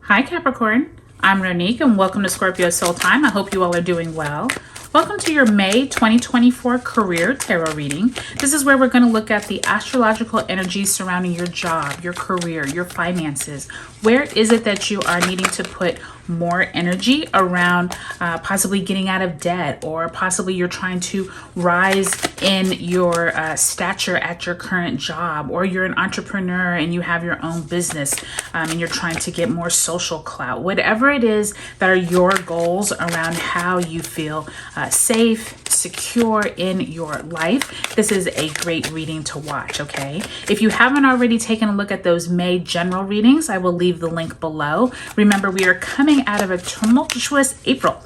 Hi Capricorn, I'm Ronique and welcome to Scorpio Soul Time. I hope you all are doing well. Welcome to your May 2024 career tarot reading. This is where we're going to look at the astrological energies surrounding your job, your career, your finances. Where is it that you are needing to put more energy around possibly getting out of debt, or possibly you're trying to rise in your stature at your current job, or you're an entrepreneur and you have your own business and you're trying to get more social clout. Whatever it is that are your goals around how you feel safe, secure in your life, this is a great reading to watch, okay? If you haven't already taken a look at those May general readings, I will leave the link below. Remember, we are coming out of a tumultuous April.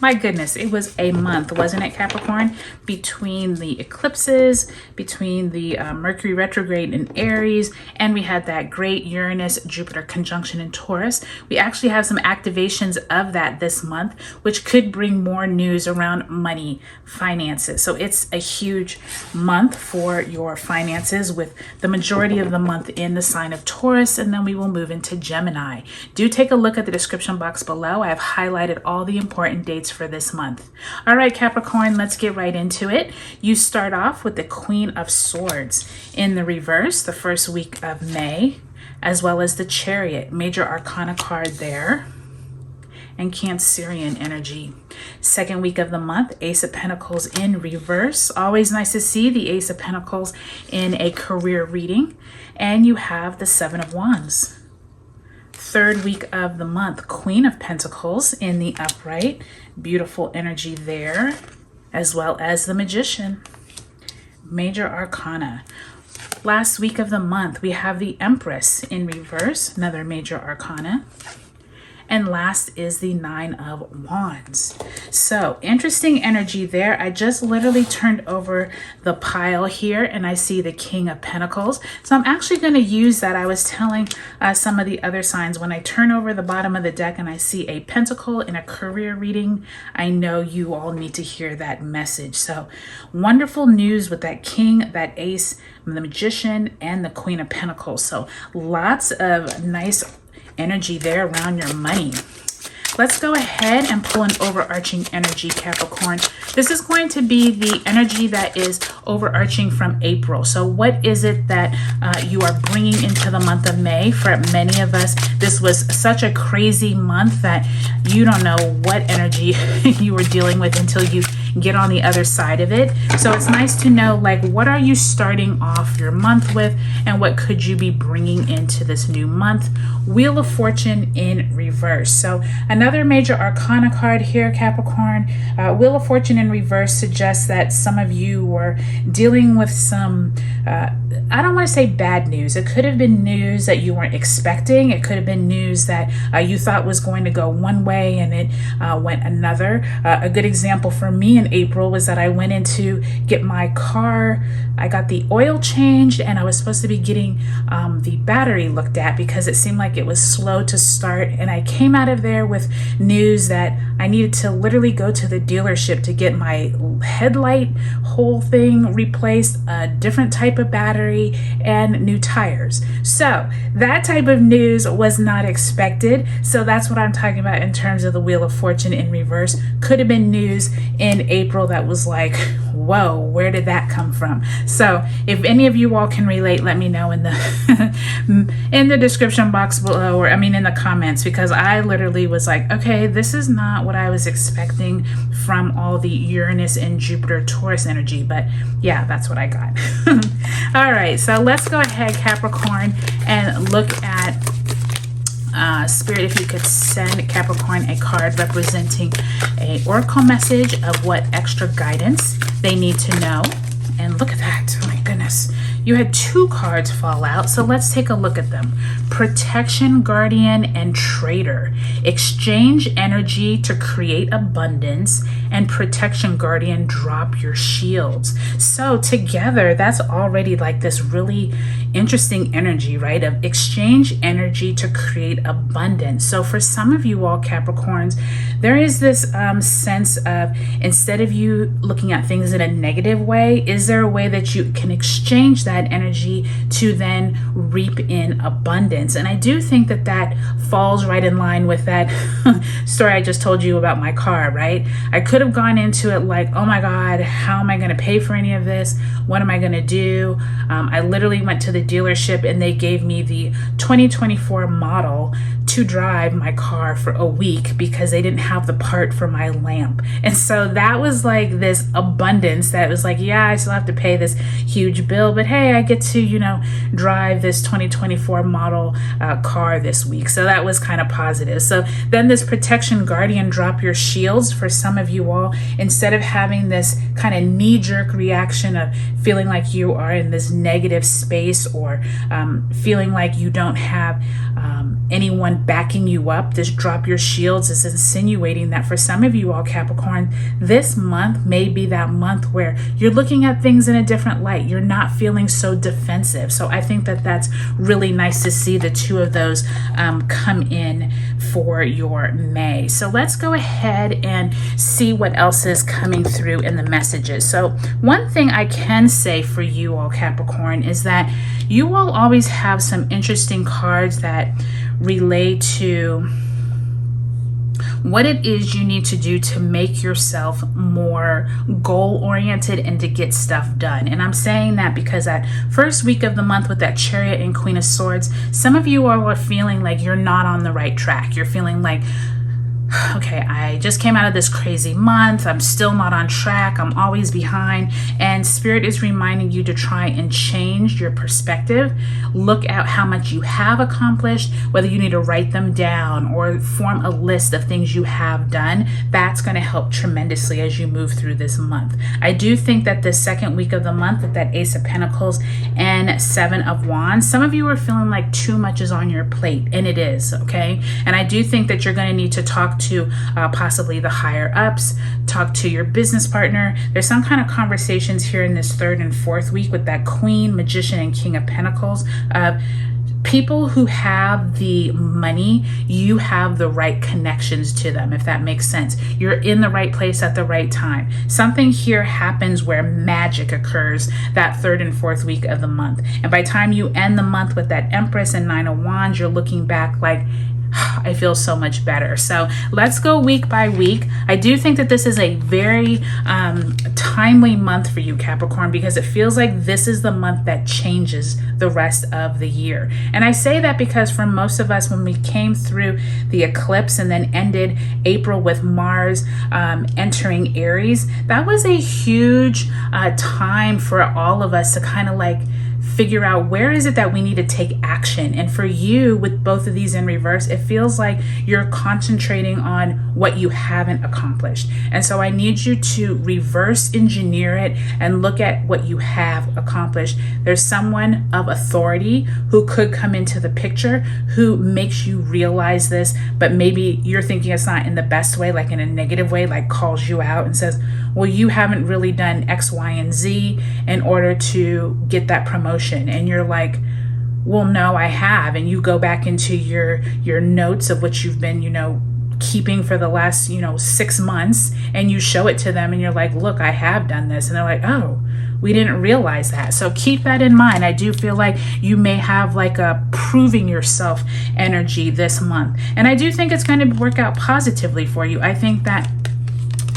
My goodness, it was a month, wasn't it, Capricorn? Between the eclipses, between the Mercury retrograde in Aries, and we had that great Uranus-Jupiter conjunction in Taurus. We actually have some activations of that this month, which could bring more news around money, finances. So it's a huge month for your finances, with the majority of the month in the sign of Taurus, and then we will move into Gemini. Do take a look at the description box below. I have highlighted all the important dates for this month. All right, Capricorn, let's get right into it. You start off with the Queen of Swords in the reverse, the first week of May, as well as the Chariot, major arcana card there, and Cancerian energy. Second week of the month, Ace of Pentacles in reverse. Always nice to see the Ace of Pentacles in a career reading. And you have the Seven of Wands. Third week of the month, Queen of Pentacles in the upright. Beautiful energy there, as well as the Magician. Major arcana. Last week of the month, we have the Empress in reverse, another major arcana. And last is the Nine of Wands. So interesting energy there. I just literally turned over the pile here and I see the King of Pentacles. So I'm actually going to use that. I was telling some of the other signs, when I turn over the bottom of the deck and I see a pentacle in a career reading, I know you all need to hear that message. So wonderful news with that King, that Ace, the Magician, and the Queen of Pentacles. So lots of nice energy there around your money. Let's go ahead and pull an overarching energy, Capricorn. This is going to be the energy that is overarching from April. So what is it that you are bringing into the month of May? For many of us, this was such a crazy month that you don't know what energy you were dealing with until you get on the other side of it. So it's nice to know, like, what are you starting off your month with, and what could you be bringing into this new month? Wheel of Fortune in reverse. So another major arcana card here, Capricorn. Wheel of Fortune in reverse suggests that some of you were dealing with some, I don't want to say bad news. It could have been news that you weren't expecting. It could have been news that you thought was going to go one way and it went another. A good example for me in April was that I went in to get my car. I got the oil changed and I was supposed to be getting the battery looked at because it seemed like it was slow to start. And I came out of there with news that I needed to literally go to the dealership to get my headlight whole thing replaced, a different type of battery, and new tires. So that type of news was not expected. So that's what I'm talking about in terms of the Wheel of Fortune in reverse. Could have been news in April that was like, whoa, where did that come from? So if any of you all can relate, let me know in the in the description box below, or I mean in the comments, because I literally was like, okay, this is not what I was expecting from all the Uranus and Jupiter Taurus energy, but yeah, that's what I got. All right, so let's go ahead, Capricorn, and look at Spirit, if you could send Capricorn a card representing a oracle message of what extra guidance they need to know. And look at that, oh my goodness, you had two cards fall out, so let's take a look at them. Protection, Guardian, and Trader. Exchange energy to create abundance, and Protection, Guardian, drop your shields. So together, that's already like this really interesting energy, right? Of exchange energy to create abundance. So for some of you all Capricorns, there is this sense of, instead of you looking at things in a negative way, is there a way that you can exchange that that energy to then reap in abundance. And I do think that that falls right in line with that story I just told you about my car, right? I could have gone into it like, oh my God, how am I going to pay for any of this? What am I going to do? I literally went to the dealership and they gave me the 2024 model to drive my car for a week because they didn't have the part for my lamp. And so that was like this abundance that was like, yeah, I still have to pay this huge bill, but hey, I get to, you know, drive this 2024 model car this week. So that was kind of positive. So then this protection guardian, drop your shields. For some of you all, instead of having this kind of knee-jerk reaction of feeling like you are in this negative space or feeling like you don't have anyone backing you up, this drop your shields is insinuating that for some of you all, Capricorn, this month may be that month where you're looking at things in a different light. You're not feeling so defensive. So I think that that's really nice to see the two of those come in for your May. So let's go ahead and see what else is coming through in the messages. So one thing I can say for you all, Capricorn, is that you all always have some interesting cards that relate to what it is you need to do to make yourself more goal-oriented and to get stuff done. And I'm saying that because that first week of the month with that Chariot and Queen of Swords, some of you all are feeling like you're not on the right track. You're feeling like, okay, I just came out of this crazy month. I'm still not on track. I'm always behind. And Spirit is reminding you to try and change your perspective. Look at how much you have accomplished, whether you need to write them down or form a list of things you have done. That's going to help tremendously as you move through this month. I do think that the second week of the month with that Ace of Pentacles and Seven of Wands, some of you are feeling like too much is on your plate, and it is, okay? And I do think that you're going to need to talk to possibly the higher ups, talk to your business partner. There's some kind of conversations here in this third and fourth week with that Queen, Magician, and King of Pentacles. People who have the money, you have the right connections to them, if that makes sense. You're in the right place at the right time. Something here happens where magic occurs that third and fourth week of the month. And by the time you end the month with that Empress and Nine of Wands, you're looking back like, I feel so much better. So let's go week by week. I do think that this is a very timely month for you, Capricorn, because it feels like this is the month that changes the rest of the year. And I say that because for most of us, when we came through the eclipse and then ended April with Mars entering Aries, that was a huge time for all of us to kind of like figure out where is it that we need to take action. And for you, with both of these in reverse, it feels like you're concentrating on what you haven't accomplished. And so I need you to reverse engineer it and look at what you have accomplished. There's someone of authority who could come into the picture who makes you realize this, but maybe you're thinking it's not in the best way, like in a negative way, like calls you out and says, well, you haven't really done X, Y, and Z in order to get that promotion. And you're like, well, no, I have. And you go back into your notes of what you've been, keeping for the last, 6 months, and you show it to them and you're like, look, I have done this. And they're like, oh, we didn't realize that. So keep that in mind. I do feel like you may have like a proving yourself energy this month. And I do think it's going to work out positively for you. I think that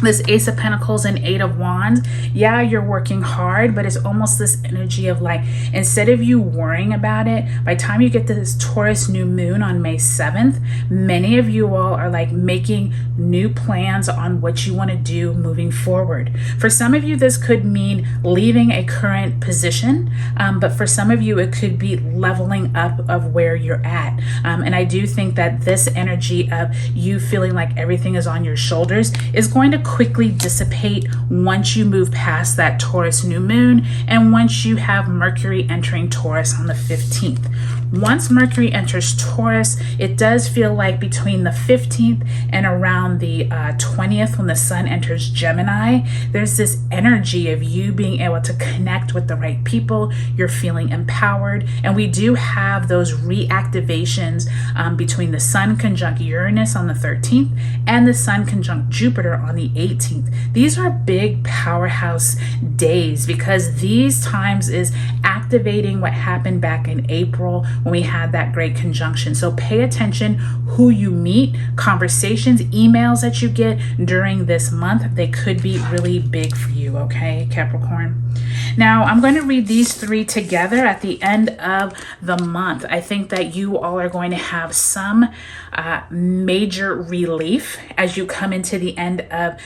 this Ace of Pentacles and Eight of Wands, yeah, you're working hard, but it's almost this energy of like, instead of you worrying about it, by the time you get to this Taurus New Moon on May 7th, many of you all are like making new plans on what you want to do moving forward. For some of you, this could mean leaving a current position, but for some of you, it could be leveling up of where you're at. And I do think that this energy of you feeling like everything is on your shoulders is going to quickly dissipate once you move past that Taurus New Moon and once you have Mercury entering Taurus on the 15th. Once Mercury enters Taurus, it does feel like between the 15th and around the 20th, when the sun enters Gemini, there's this energy of you being able to connect with the right people. You're feeling empowered. And we do have those reactivations between the sun conjunct Uranus on the 13th and the sun conjunct Jupiter on the 18th. These are big powerhouse days because these times is activating what happened back in April when we had that great conjunction. So pay attention who you meet, conversations, emails that you get during this month. They could be really big for you, okay, Capricorn? Now, I'm going to read these three together at the end of the month. I think that you all are going to have some major relief as you come into the end of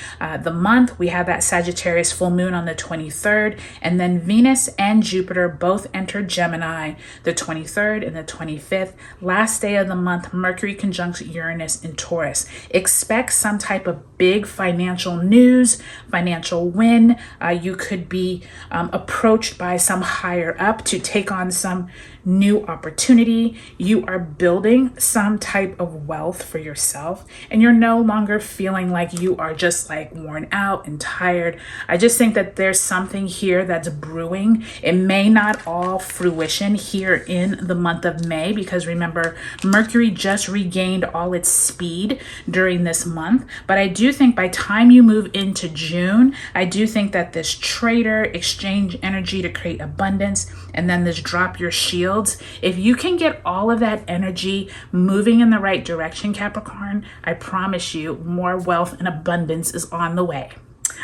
the month. We have that Sagittarius full moon on the 23rd, and then Venus and Jupiter both enter Gemini the 23rd and the 25th. Last day of the month, Mercury conjunct Uranus in Taurus. Expect some type of big financial news, financial win. You could be approached by some higher up to take on some new opportunity. You are building some type of wealth for yourself, and you're no longer feeling like you are just like worn out and tired. I just think that there's something here that's brewing. It may not all fruition here in the month of May, because remember, Mercury just regained all its speed during this month. But I do think by time you move into June, I do think that this trader exchange energy to create abundance, and then this drop your shields, if you can get all of that energy moving in the right direction, Capricorn, I promise you more wealth and abundance is on the way.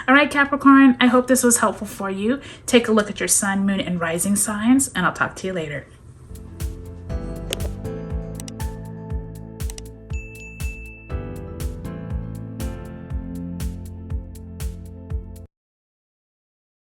All right, Capricorn, I hope this was helpful for you. Take a look at your sun, moon, and rising signs, and I'll talk to you later.